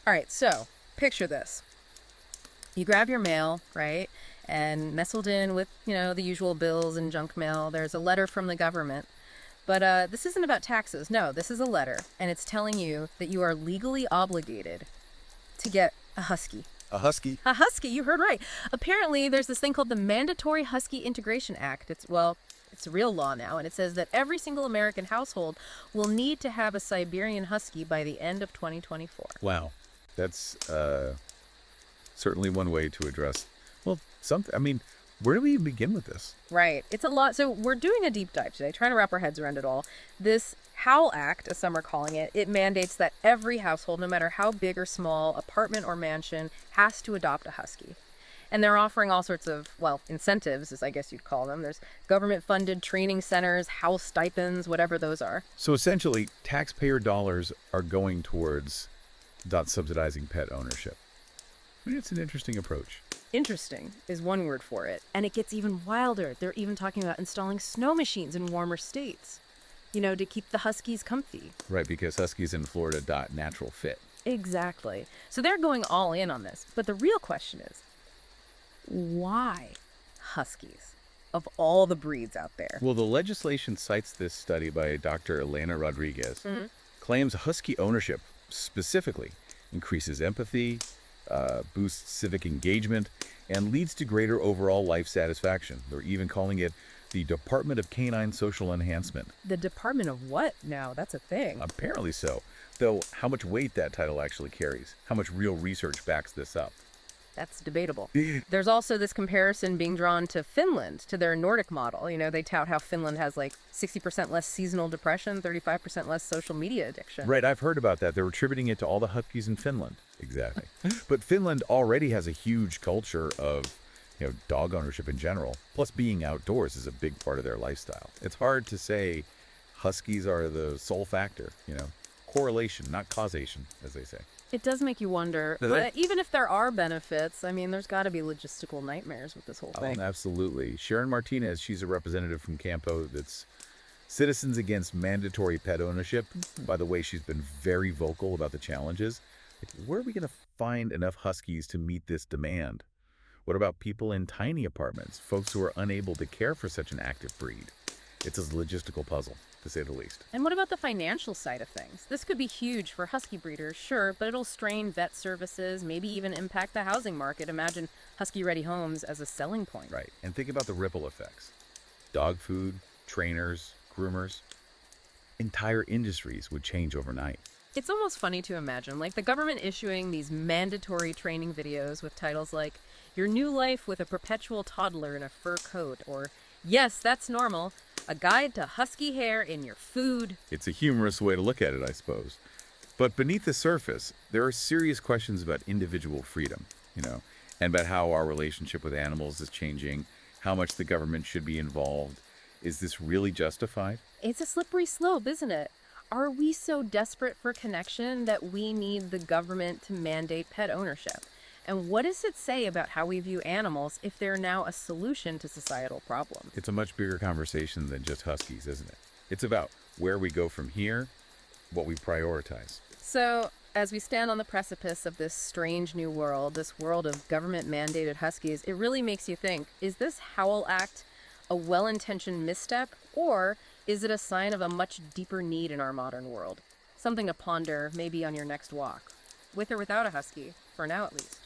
All right, so picture this. You grab your mail, right? And nestled in with, the usual bills and junk mail, there's a letter from the government. But this isn't about taxes. No, this is a letter, and it's telling you that you are legally obligated to get a husky. A husky? A husky, you heard right. Apparently, there's this thing called the Mandatory Husky Integration Act. It's a real law now, and it says that every single American household will need to have a Siberian Husky by the end of 2024. Wow. That's certainly one way to address, something. I mean, where do we even begin with this? Right. It's a lot. So we're doing a deep dive today, trying to wrap our heads around it all. This Howl Act, as some are calling it, it mandates that every household, no matter how big or small, apartment or mansion, has to adopt a husky. And they're offering all sorts of, incentives, as I guess you'd call them. There's government-funded training centers, house stipends, whatever those are. So essentially, taxpayer dollars are going towards not subsidizing pet ownership. I mean, it's an interesting approach. Interesting is one word for it. And it gets even wilder. They're even talking about installing snow machines in warmer states, to keep the huskies comfy. Right, because huskies in Florida natural fit. Exactly. So they're going all in on this. But the real question is, why huskies of all the breeds out there? Well, the legislation cites this study by Dr. Elena Rodriguez, claims husky ownership specifically increases empathy, boosts civic engagement, and leads to greater overall life satisfaction. They're even calling it the Department of Canine Social Enhancement. The Department of what now? That's a thing. Apparently so. Though how much weight that title actually carries, how much real research backs this up. That's debatable. There's also this comparison being drawn to Finland, to their Nordic model. They tout how Finland has 60% less seasonal depression, 35% less social media addiction. Right, I've heard about that. They're attributing it to all the huskies in Finland. Exactly. But Finland already has a huge culture of, dog ownership in general. Plus being outdoors is a big part of their lifestyle. It's hard to say huskies are the sole factor, Correlation, not causation, as they say. It does make you wonder, but even if there are benefits, there's got to be logistical nightmares with this whole thing. Oh, absolutely. Sharon Martinez, she's a representative from Campo that's Citizens Against Mandatory Pet Ownership. By the way, she's been very vocal about the challenges. Where are we going to find enough huskies to meet this demand? What about people in tiny apartments, folks who are unable to care for such an active breed? It's a logistical puzzle, to say the least. And what about the financial side of things? This could be huge for husky breeders, sure, but it'll strain vet services, maybe even impact the housing market. Imagine husky-ready homes as a selling point. Right, and think about the ripple effects. Dog food, trainers, groomers. Entire industries would change overnight. It's almost funny to imagine, the government issuing these mandatory training videos with titles like, Your New Life with a Perpetual Toddler in a Fur Coat, or Yes, That's Normal, a guide to husky hair in your food. It's a humorous way to look at it, I suppose. But beneath the surface, there are serious questions about individual freedom, and about how our relationship with animals is changing, how much the government should be involved. Is this really justified? It's a slippery slope, isn't it? Are we so desperate for connection that we need the government to mandate pet ownership? And what does it say about how we view animals if they're now a solution to societal problems? It's a much bigger conversation than just huskies, isn't it? It's about where we go from here, what we prioritize. So, as we stand on the precipice of this strange new world, this world of government-mandated huskies, it really makes you think, is this Howl Act a well-intentioned misstep, or is it a sign of a much deeper need in our modern world? Something to ponder maybe on your next walk, with or without a husky, for now at least.